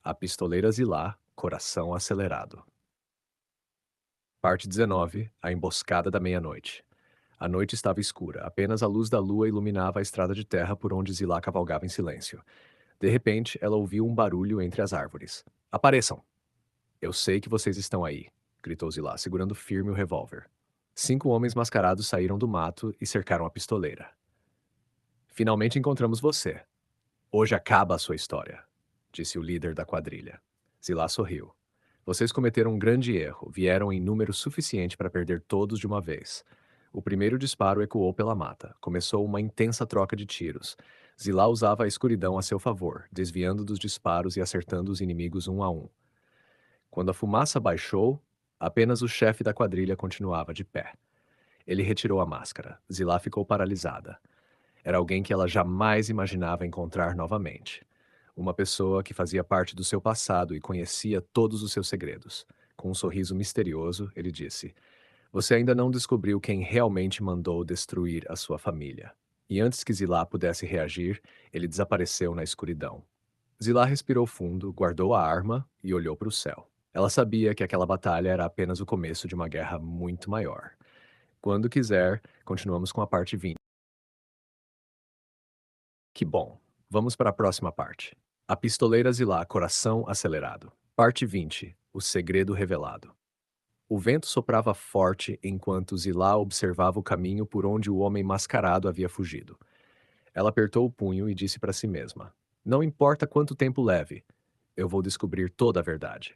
A pistoleira Zilá, coração acelerado. Parte 19. A emboscada da meia-noite. A noite estava escura, apenas a luz da lua iluminava a estrada de terra por onde Zilá cavalgava em silêncio. De repente, ela ouviu um barulho entre as árvores. Apareçam! Eu sei que vocês estão aí, gritou Zilá, segurando firme o revólver. 5 homens mascarados saíram do mato e cercaram a pistoleira. Finalmente encontramos você. Hoje acaba a sua história, disse o líder da quadrilha. Zilá sorriu. Vocês cometeram um grande erro, vieram em número suficiente para perder todos de uma vez. O primeiro disparo ecoou pela mata. Começou uma intensa troca de tiros. Zilá usava a escuridão a seu favor, desviando dos disparos e acertando os inimigos um a um. Quando a fumaça baixou, apenas o chefe da quadrilha continuava de pé. Ele retirou a máscara. Zilá ficou paralisada. Era alguém que ela jamais imaginava encontrar novamente. Uma pessoa que fazia parte do seu passado e conhecia todos os seus segredos. Com um sorriso misterioso, ele disse: Você ainda não descobriu quem realmente mandou destruir a sua família. E antes que Zilá pudesse reagir, ele desapareceu na escuridão. Zilá respirou fundo, guardou a arma e olhou para o céu. Ela sabia que aquela batalha era apenas o começo de uma guerra muito maior. Quando quiser, continuamos com a parte 20. Que bom. Vamos para a próxima parte. A pistoleira Zilá, coração acelerado. Parte 20. O segredo revelado. O vento soprava forte enquanto Zilá observava o caminho por onde o homem mascarado havia fugido. Ela apertou o punho e disse para si mesma: Não importa quanto tempo leve, eu vou descobrir toda a verdade.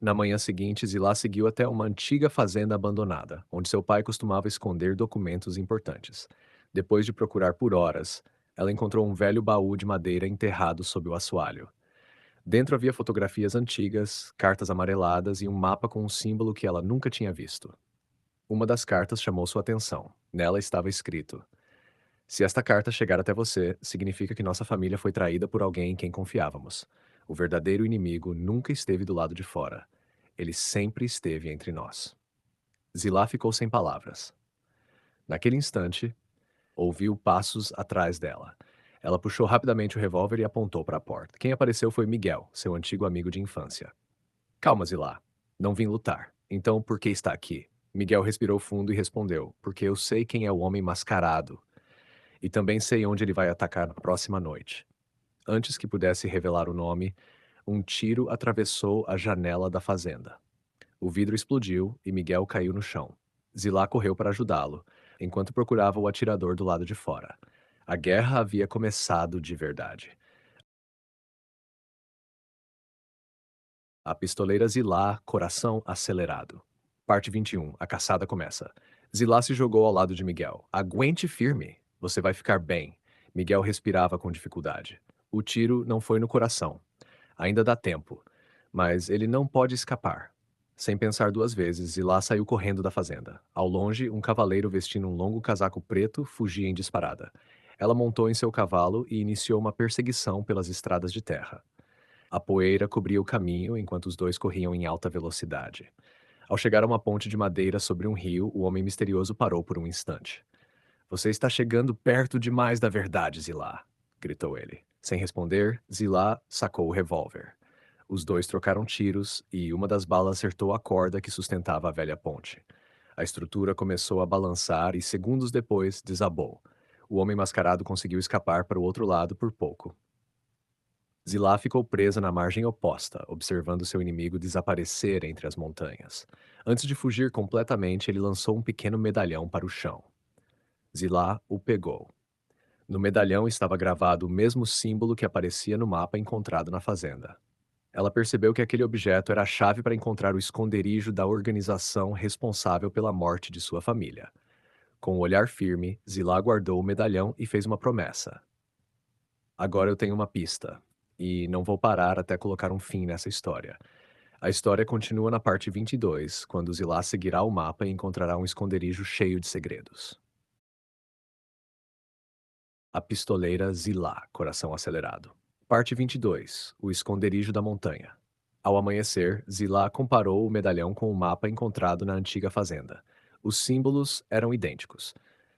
Na manhã seguinte, Zilá seguiu até uma antiga fazenda abandonada, onde seu pai costumava esconder documentos importantes. Depois de procurar por horas, ela encontrou um velho baú de madeira enterrado sob o assoalho. Dentro havia fotografias antigas, cartas amareladas e um mapa com um símbolo que ela nunca tinha visto. Uma das cartas chamou sua atenção. Nela estava escrito: Se esta carta chegar até você, significa que nossa família foi traída por alguém em quem confiávamos. O verdadeiro inimigo nunca esteve do lado de fora. Ele sempre esteve entre nós. Zilá ficou sem palavras. Naquele instante, ouviu passos atrás dela. Ela puxou rapidamente o revólver e apontou para a porta. Quem apareceu foi Miguel, seu antigo amigo de infância. Calma, Zilá. Não vim lutar. Então, por que está aqui? Miguel respirou fundo e respondeu: Porque eu sei quem é o homem mascarado. E também sei onde ele vai atacar na próxima noite. Antes que pudesse revelar o nome, um tiro atravessou a janela da fazenda. O vidro explodiu e Miguel caiu no chão. Zilá correu para ajudá-lo, enquanto procurava o atirador do lado de fora. A guerra havia começado de verdade. A pistoleira Zilá, coração acelerado. Parte 21. A caçada começa. Zilá se jogou ao lado de Miguel. Aguente firme. Você vai ficar bem. Miguel respirava com dificuldade. O tiro não foi no coração. Ainda dá tempo. Mas ele não pode escapar. Sem pensar duas vezes, Zilá saiu correndo da fazenda. Ao longe, um cavaleiro vestindo um longo casaco preto fugia em disparada. Ela montou em seu cavalo e iniciou uma perseguição pelas estradas de terra. A poeira cobria o caminho enquanto os dois corriam em alta velocidade. Ao chegar a uma ponte de madeira sobre um rio, o homem misterioso parou por um instante. Você está chegando perto demais da verdade, Zilá, gritou ele. Sem responder, Zilá sacou o revólver. Os dois trocaram tiros e uma das balas acertou a corda que sustentava a velha ponte. A estrutura começou a balançar e, segundos depois, desabou. O homem mascarado conseguiu escapar para o outro lado por pouco. Zilá ficou presa na margem oposta, observando seu inimigo desaparecer entre as montanhas. Antes de fugir completamente, ele lançou um pequeno medalhão para o chão. Zilá o pegou. No medalhão estava gravado o mesmo símbolo que aparecia no mapa encontrado na fazenda. Ela percebeu que aquele objeto era a chave para encontrar o esconderijo da organização responsável pela morte de sua família. Com o olhar firme, Zilá guardou o medalhão e fez uma promessa. Agora eu tenho uma pista, e não vou parar até colocar um fim nessa história. A história continua na parte 22, quando Zilá seguirá o mapa e encontrará um esconderijo cheio de segredos. A pistoleira Zilá, coração acelerado. Parte 22. O esconderijo da montanha. Ao amanhecer, Zilá comparou o medalhão com o mapa encontrado na antiga fazenda. Os símbolos eram idênticos.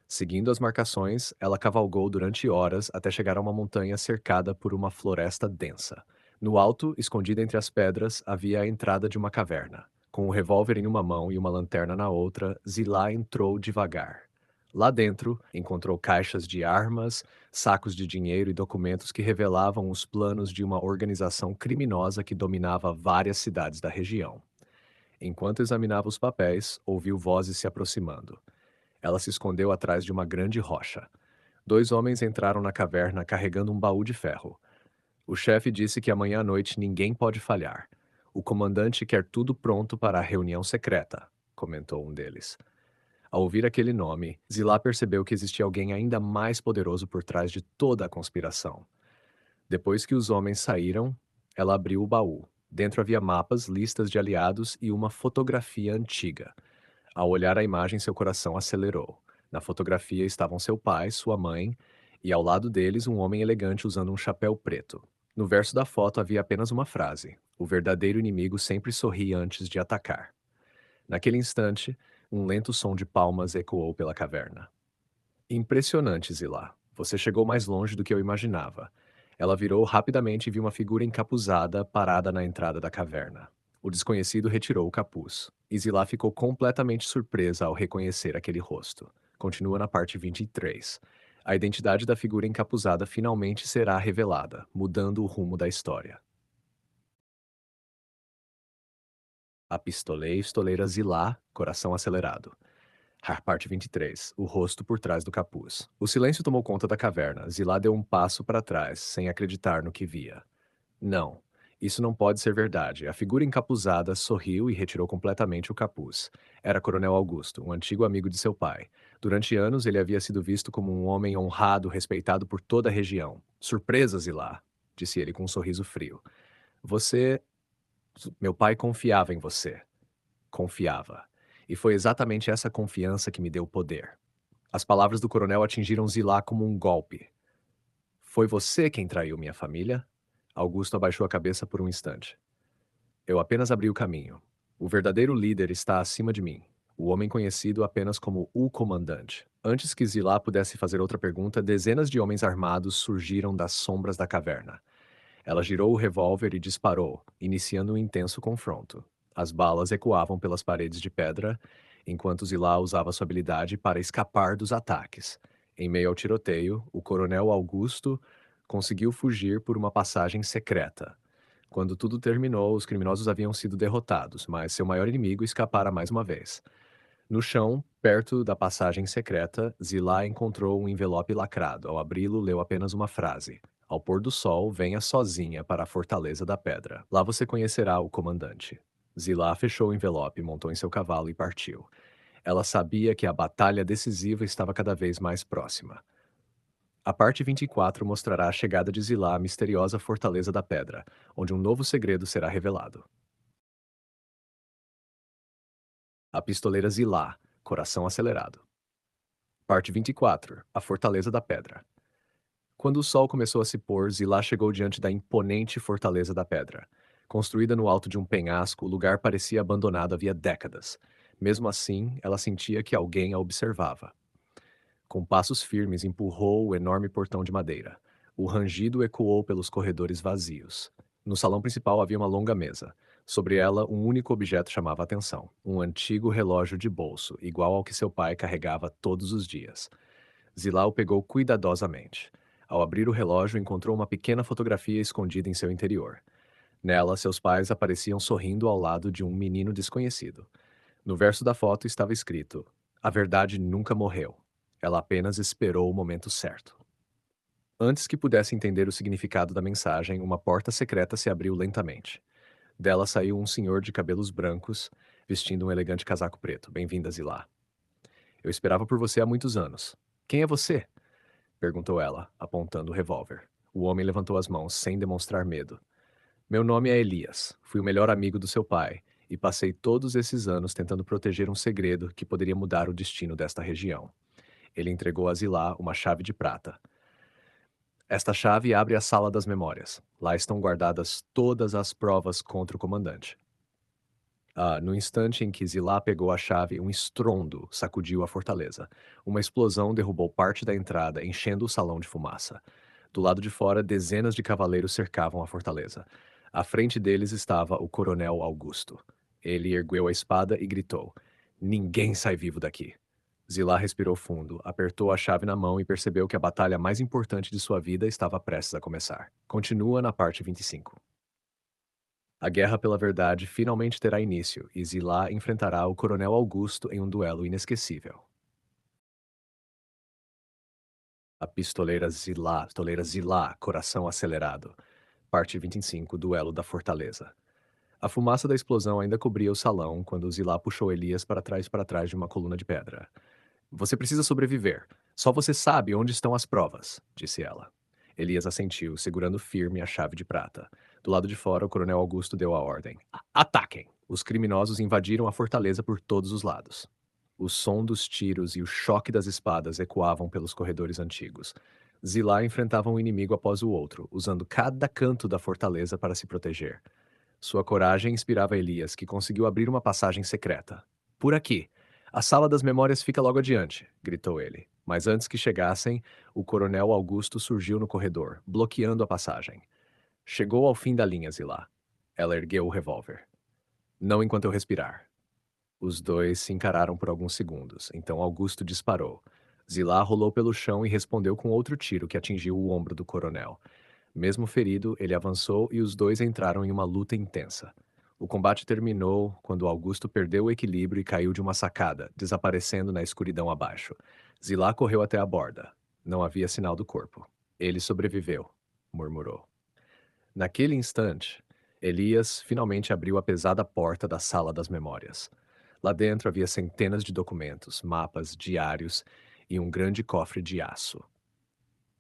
Seguindo as marcações, ela cavalgou durante horas até chegar a uma montanha cercada por uma floresta densa. No alto, escondida entre as pedras, havia a entrada de uma caverna. Com um revólver em uma mão e uma lanterna na outra, Zilá entrou devagar. Lá dentro, encontrou caixas de armas, sacos de dinheiro e documentos que revelavam os planos de uma organização criminosa que dominava várias cidades da região. Enquanto examinava os papéis, ouviu vozes se aproximando. Ela se escondeu atrás de uma grande rocha. Dois homens entraram na caverna carregando um baú de ferro. O chefe disse que amanhã à noite ninguém pode falhar. O comandante quer tudo pronto para a reunião secreta, comentou um deles. Ao ouvir aquele nome, Zilá percebeu que existia alguém ainda mais poderoso por trás de toda a conspiração. Depois que os homens saíram, ela abriu o baú. Dentro havia mapas, listas de aliados e uma fotografia antiga. Ao olhar a imagem, seu coração acelerou. Na fotografia estavam seu pai, sua mãe, e ao lado deles um homem elegante usando um chapéu preto. No verso da foto havia apenas uma frase: o verdadeiro inimigo sempre sorri antes de atacar. Naquele instante, um lento som de palmas ecoou pela caverna. Impressionante, Zilá. Você chegou mais longe do que eu imaginava. Ela virou rapidamente e viu uma figura encapuzada parada na entrada da caverna. O desconhecido retirou o capuz. E Zilá ficou completamente surpresa ao reconhecer aquele rosto. Continua na parte 23. A identidade da figura encapuzada finalmente será revelada, mudando o rumo da história. A pistoleira estoleira Zilá, coração acelerado. Parte 23. O rosto por trás do capuz. O silêncio tomou conta da caverna. Zilá deu um passo para trás, sem acreditar no que via. Não, isso não pode ser verdade. A figura encapuzada sorriu e retirou completamente o capuz. Era Coronel Augusto, um antigo amigo de seu pai. Durante anos, ele havia sido visto como um homem honrado, respeitado por toda a região. Surpresa, Zilá, disse ele com um sorriso frio. Você. Meu pai confiava em você. Confiava. E foi exatamente essa confiança que me deu poder. As palavras do coronel atingiram Zilá como um golpe. Foi você quem traiu minha família? Augusto abaixou a cabeça por um instante. Eu apenas abri o caminho. O verdadeiro líder está acima de mim. O homem conhecido apenas como o comandante. Antes que Zilá pudesse fazer outra pergunta, dezenas de homens armados surgiram das sombras da caverna. Ela girou o revólver e disparou, iniciando um intenso confronto. As balas ecoavam pelas paredes de pedra, enquanto Zilá usava sua habilidade para escapar dos ataques. Em meio ao tiroteio, o coronel Augusto conseguiu fugir por uma passagem secreta. Quando tudo terminou, os criminosos haviam sido derrotados, mas seu maior inimigo escapara mais uma vez. No chão, perto da passagem secreta, Zilá encontrou um envelope lacrado. Ao abri-lo, leu apenas uma frase: ao pôr do sol, venha sozinha para a Fortaleza da Pedra. Lá você conhecerá o comandante. Zilá fechou o envelope, montou em seu cavalo e partiu. Ela sabia que a batalha decisiva estava cada vez mais próxima. A parte 24 mostrará a chegada de Zilá à misteriosa Fortaleza da Pedra, onde um novo segredo será revelado. A pistoleira Zilá, coração acelerado. Parte 24. A Fortaleza da Pedra. Quando o sol começou a se pôr, Zilá chegou diante da imponente Fortaleza da Pedra. Construída no alto de um penhasco, o lugar parecia abandonado havia décadas. Mesmo assim, ela sentia que alguém a observava. Com passos firmes, empurrou o enorme portão de madeira. O rangido ecoou pelos corredores vazios. No salão principal havia uma longa mesa. Sobre ela, um único objeto chamava a atenção: um antigo relógio de bolso, igual ao que seu pai carregava todos os dias. Zilá o pegou cuidadosamente. Ao abrir o relógio, encontrou uma pequena fotografia escondida em seu interior. Nela, seus pais apareciam sorrindo ao lado de um menino desconhecido. No verso da foto estava escrito: a verdade nunca morreu. Ela apenas esperou o momento certo. Antes que pudesse entender o significado da mensagem, uma porta secreta se abriu lentamente. Dela saiu um senhor de cabelos brancos, vestindo um elegante casaco preto. Bem-vinda, Zilá. Eu esperava por você há muitos anos. Quem é você? Perguntou ela, apontando o revólver. O homem levantou as mãos, sem demonstrar medo. Meu nome é Elias. Fui o melhor amigo do seu pai, e passei todos esses anos tentando proteger um segredo que poderia mudar o destino desta região. Ele entregou a Zilá uma chave de prata. Esta chave abre a sala das memórias. Lá estão guardadas todas as provas contra o comandante. No instante em que Zilá pegou a chave, um estrondo sacudiu a fortaleza. Uma explosão derrubou parte da entrada, enchendo o salão de fumaça. Do lado de fora, dezenas de cavaleiros cercavam a fortaleza. À frente deles estava o Coronel Augusto. Ele ergueu a espada e gritou: Ninguém sai vivo daqui. Zilá respirou fundo, apertou a chave na mão e percebeu que a batalha mais importante de sua vida estava prestes a começar. Continua na parte 25. A guerra pela verdade finalmente terá início e Zilá enfrentará o Coronel Augusto em um duelo inesquecível. A pistoleira Zilá, coração acelerado. Parte 25, duelo da fortaleza. A fumaça da explosão ainda cobria o salão quando Zilá puxou Elias para trás de uma coluna de pedra. Você precisa sobreviver. Só você sabe onde estão as provas, disse ela. Elias assentiu, segurando firme a chave de prata. Do lado de fora, o coronel Augusto deu a ordem. Ataquem! Os criminosos invadiram a fortaleza por todos os lados. O som dos tiros e o choque das espadas ecoavam pelos corredores antigos. Zilá enfrentava um inimigo após o outro, usando cada canto da fortaleza para se proteger. Sua coragem inspirava Elias, que conseguiu abrir uma passagem secreta. Por aqui! A sala das memórias fica logo adiante, gritou ele. Mas antes que chegassem, o coronel Augusto surgiu no corredor, bloqueando a passagem. Chegou ao fim da linha, Zilá. Ela ergueu o revólver. Não enquanto eu respirar. Os dois se encararam por alguns segundos, então Augusto disparou. Zilá rolou pelo chão e respondeu com outro tiro que atingiu o ombro do coronel. Mesmo ferido, ele avançou e os dois entraram em uma luta intensa. O combate terminou quando Augusto perdeu o equilíbrio e caiu de uma sacada, desaparecendo na escuridão abaixo. Zilá correu até a borda. Não havia sinal do corpo. Ele sobreviveu, murmurou. Naquele instante, Elias finalmente abriu a pesada porta da sala das memórias. Lá dentro havia centenas de documentos, mapas, diários e um grande cofre de aço.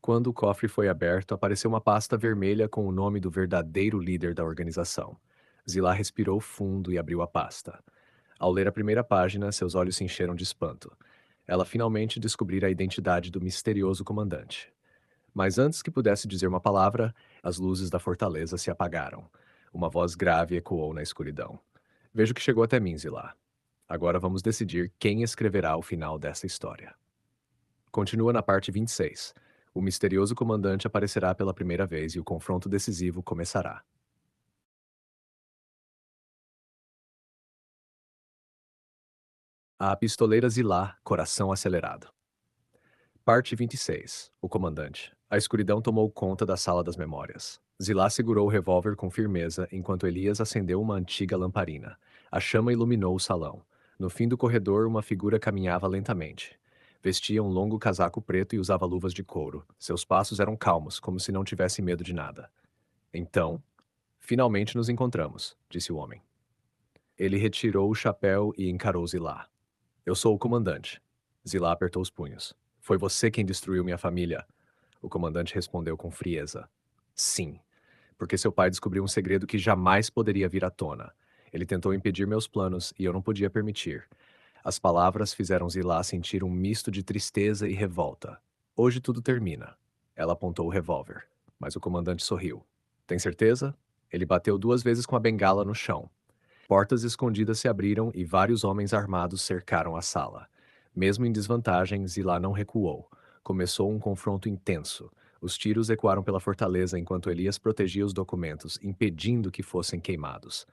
Quando o cofre foi aberto, apareceu uma pasta vermelha com o nome do verdadeiro líder da organização. Zilá respirou fundo e abriu a pasta. Ao ler a primeira página, seus olhos se encheram de espanto. Ela finalmente descobrira a identidade do misterioso comandante. Mas antes que pudesse dizer uma palavra, as luzes da fortaleza se apagaram. Uma voz grave ecoou na escuridão. Vejo que chegou até mim, Zilá. Agora vamos decidir quem escreverá o final dessa história. Continua na parte 26. O misterioso comandante aparecerá pela primeira vez e o confronto decisivo começará. A pistoleira Zilá, coração acelerado. Parte 26. O comandante. A escuridão tomou conta da sala das memórias. Zilá segurou o revólver com firmeza enquanto Elias acendeu uma antiga lamparina. A chama iluminou o salão. No fim do corredor, uma figura caminhava lentamente. Vestia um longo casaco preto e usava luvas de couro. Seus passos eram calmos, como se não tivesse medo de nada. Então, finalmente nos encontramos, disse o homem. Ele retirou o chapéu e encarou Zilá. Eu sou o comandante. Zilá apertou os punhos. Foi você quem destruiu minha família. O comandante respondeu com frieza. Sim, porque seu pai descobriu um segredo que jamais poderia vir à tona. Ele tentou impedir meus planos e eu não podia permitir. As palavras fizeram Zilá sentir um misto de tristeza e revolta. Hoje tudo termina. Ela apontou o revólver, mas o comandante sorriu. Tem certeza? Ele bateu 2 vezes com a bengala no chão. Portas escondidas se abriram e vários homens armados cercaram a sala. Mesmo em desvantagem, Zilá não recuou. Começou um confronto intenso. Os tiros ecoaram pela fortaleza enquanto Elias protegia os documentos, impedindo que fossem queimados.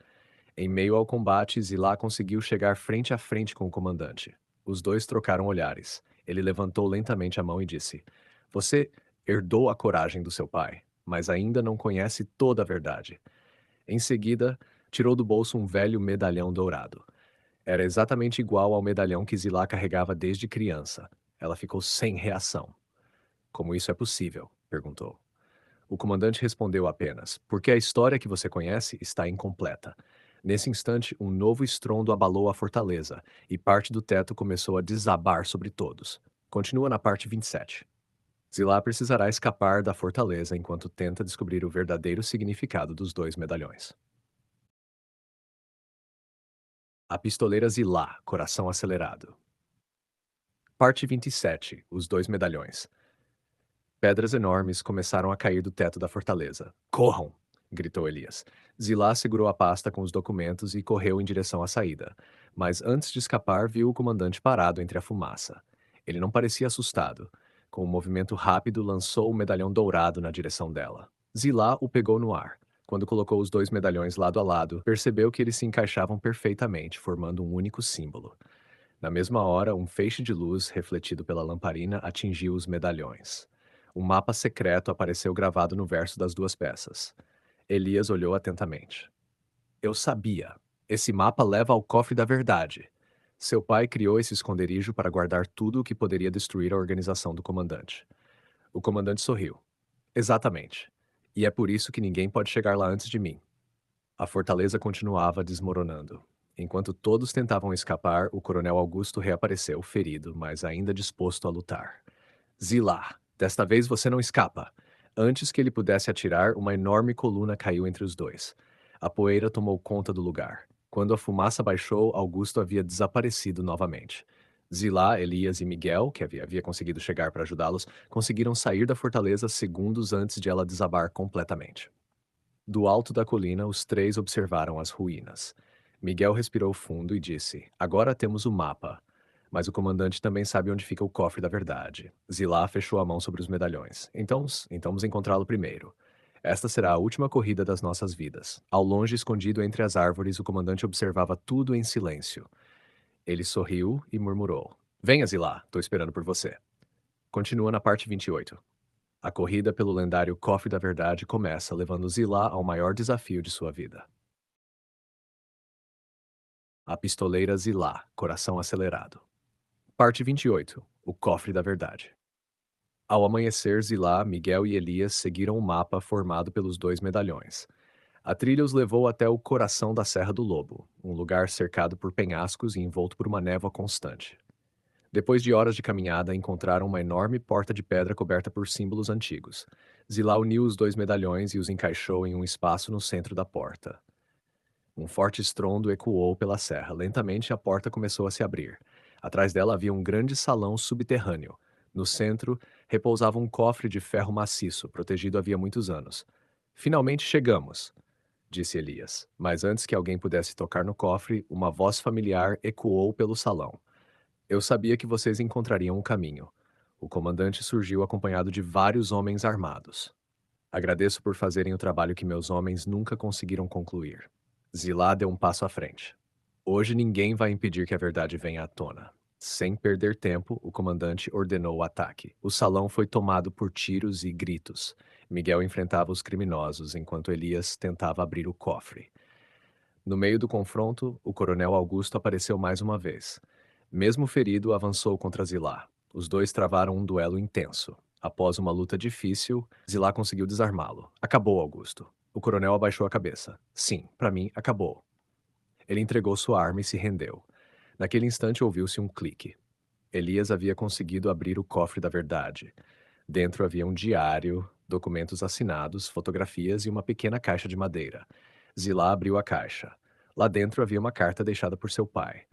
Em meio ao combate, Zilá conseguiu chegar frente a frente com o comandante. Os dois trocaram olhares. Ele levantou lentamente a mão e disse: Você herdou a coragem do seu pai, mas ainda não conhece toda a verdade. Em seguida, tirou do bolso um velho medalhão dourado. Era exatamente igual ao medalhão que Zilá carregava desde criança. Ela ficou sem reação. Como isso é possível? Perguntou. O comandante respondeu apenas: Porque a história que você conhece está incompleta. Nesse instante, um novo estrondo abalou a fortaleza e parte do teto começou a desabar sobre todos. Continua na parte 27. Zilá precisará escapar da fortaleza enquanto tenta descobrir o verdadeiro significado dos dois medalhões. A pistoleira Zilá, coração acelerado. Parte 27. Os dois medalhões. Pedras enormes começaram a cair do teto da fortaleza. Corram! Gritou Elias. Zilá segurou a pasta com os documentos e correu em direção à saída. Mas antes de escapar, viu o comandante parado entre a fumaça. Ele não parecia assustado. Com um movimento rápido, lançou o medalhão dourado na direção dela. Zilá o pegou no ar. Quando colocou os dois medalhões lado a lado, percebeu que eles se encaixavam perfeitamente, formando um único símbolo. Na mesma hora, um feixe de luz refletido pela lamparina atingiu os medalhões. Um mapa secreto apareceu gravado no verso das duas peças. Elias olhou atentamente. Eu sabia. Esse mapa leva ao cofre da verdade. Seu pai criou esse esconderijo para guardar tudo o que poderia destruir a organização do comandante. O comandante sorriu. Exatamente. E é por isso que ninguém pode chegar lá antes de mim. A fortaleza continuava desmoronando. Enquanto todos tentavam escapar, o coronel Augusto reapareceu, ferido, mas ainda disposto a lutar. Zilá, desta vez você não escapa. Antes que ele pudesse atirar, uma enorme coluna caiu entre os dois. A poeira tomou conta do lugar. Quando a fumaça baixou, Augusto havia desaparecido novamente. Zilá, Elias e Miguel, que havia conseguido chegar para ajudá-los, conseguiram sair da fortaleza segundos antes de ela desabar completamente. Do alto da colina, os três observaram as ruínas. Miguel respirou fundo e disse: Agora temos o mapa. Mas o comandante também sabe onde fica o cofre da verdade. Zilá fechou a mão sobre os medalhões. Então vamos encontrá-lo primeiro. Esta será a última corrida das nossas vidas. Ao longe, escondido entre as árvores, o comandante observava tudo em silêncio. Ele sorriu e murmurou: Venha, Zilá, estou esperando por você. Continua na parte 28. A corrida pelo lendário Cofre da Verdade começa, levando Zilá ao maior desafio de sua vida. A pistoleira Zilá, coração acelerado. Parte 28. O Cofre da Verdade. Ao amanhecer, Zilá, Miguel e Elias seguiram o mapa formado pelos dois medalhões. A trilha os levou até o coração da Serra do Lobo, um lugar cercado por penhascos e envolto por uma névoa constante. Depois de horas de caminhada, encontraram uma enorme porta de pedra coberta por símbolos antigos. Zilá uniu os dois medalhões e os encaixou em um espaço no centro da porta. Um forte estrondo ecoou pela serra. Lentamente, a porta começou a se abrir. Atrás dela havia um grande salão subterrâneo. No centro, repousava um cofre de ferro maciço, protegido havia muitos anos. Finalmente chegamos, disse Elias. Mas antes que alguém pudesse tocar no cofre, uma voz familiar ecoou pelo salão. Eu sabia que vocês encontrariam um caminho. O comandante surgiu acompanhado de vários homens armados. Agradeço por fazerem o trabalho que meus homens nunca conseguiram concluir. Zilá deu um passo à frente. Hoje ninguém vai impedir que a verdade venha à tona. Sem perder tempo, o comandante ordenou o ataque. O salão foi tomado por tiros e gritos. Miguel enfrentava os criminosos enquanto Elias tentava abrir o cofre. No meio do confronto, o coronel Augusto apareceu mais uma vez. Mesmo ferido, avançou contra Zilá. Os dois travaram um duelo intenso. Após uma luta difícil, Zilá conseguiu desarmá-lo. Acabou, Augusto. O coronel abaixou a cabeça. Sim, para mim, acabou. Ele entregou sua arma e se rendeu. Naquele instante ouviu-se um clique. Elias havia conseguido abrir o cofre da verdade. Dentro havia um diário, documentos assinados, fotografias e uma pequena caixa de madeira. Zilá abriu a caixa. Lá dentro havia uma carta deixada por seu pai.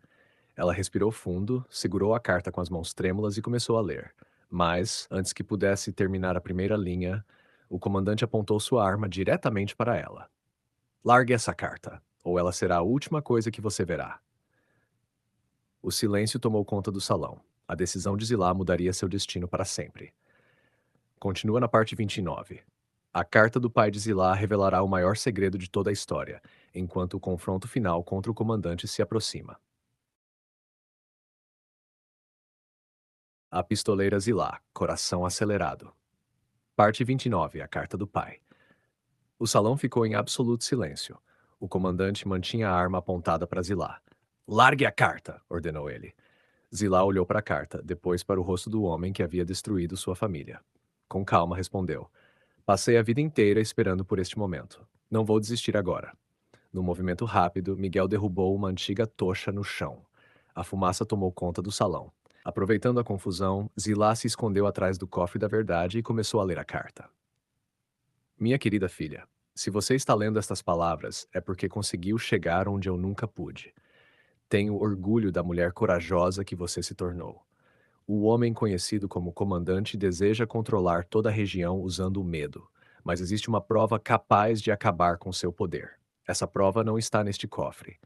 Ela respirou fundo, segurou a carta com as mãos trêmulas e começou a ler. Mas, antes que pudesse terminar a primeira linha, o comandante apontou sua arma diretamente para ela. Largue essa carta, ou ela será a última coisa que você verá. O silêncio tomou conta do salão. A decisão de Zilá mudaria seu destino para sempre. Continua na parte 29. A carta do pai de Zilá revelará o maior segredo de toda a história, enquanto o confronto final contra o comandante se aproxima. A pistoleira Zilá, coração acelerado. Parte 29. A carta do pai. O salão ficou em absoluto silêncio. O comandante mantinha a arma apontada para Zilá. Largue a carta, ordenou ele. Zilá olhou para a carta, depois para o rosto do homem que havia destruído sua família. Com calma respondeu. Passei a vida inteira esperando por este momento. Não vou desistir agora. Num movimento rápido, Miguel derrubou uma antiga tocha no chão. A fumaça tomou conta do salão. Aproveitando a confusão, Zilá se escondeu atrás do cofre da verdade e começou a ler a carta. Minha querida filha, se você está lendo estas palavras, é porque conseguiu chegar onde eu nunca pude. Tenho orgulho da mulher corajosa que você se tornou. O homem conhecido como comandante deseja controlar toda a região usando o medo, mas existe uma prova capaz de acabar com seu poder. Essa prova não está neste cofre.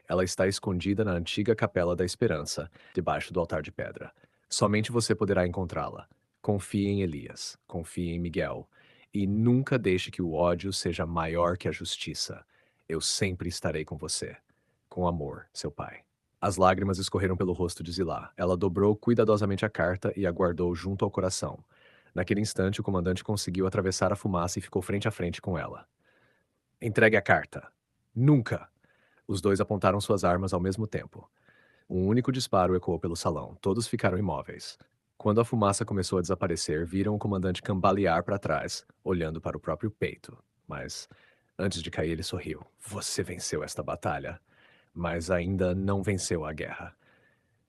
Ela está escondida na antiga Capela da Esperança, debaixo do altar de pedra. Somente você poderá encontrá-la. Confie em Elias, confie em Miguel. E nunca deixe que o ódio seja maior que a justiça. Eu sempre estarei com você. Com amor, seu pai. As lágrimas escorreram pelo rosto de Zilá. Ela dobrou cuidadosamente a carta e a guardou junto ao coração. Naquele instante, o comandante conseguiu atravessar a fumaça e ficou frente a frente com ela. Entregue a carta. Nunca! Os dois apontaram suas armas ao mesmo tempo. Um único disparo ecoou pelo salão. Todos ficaram imóveis. Quando a fumaça começou a desaparecer, viram o comandante cambalear para trás, olhando para o próprio peito. Mas, antes de cair, ele sorriu. Você venceu esta batalha, mas ainda não venceu a guerra.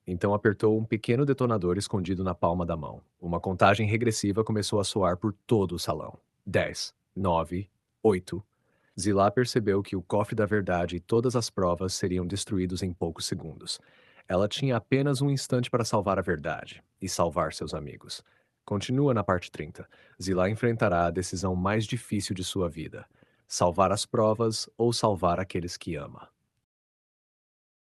Então apertou um pequeno detonador escondido na palma da mão. Uma contagem regressiva começou a soar por todo o salão. 10, 9, 8. Zilá percebeu que o cofre da verdade e todas as provas seriam destruídos em poucos segundos. Ela tinha apenas um instante para salvar a verdade e salvar seus amigos. Continua na parte 30. Zilá enfrentará a decisão mais difícil de sua vida: salvar as provas ou salvar aqueles que ama.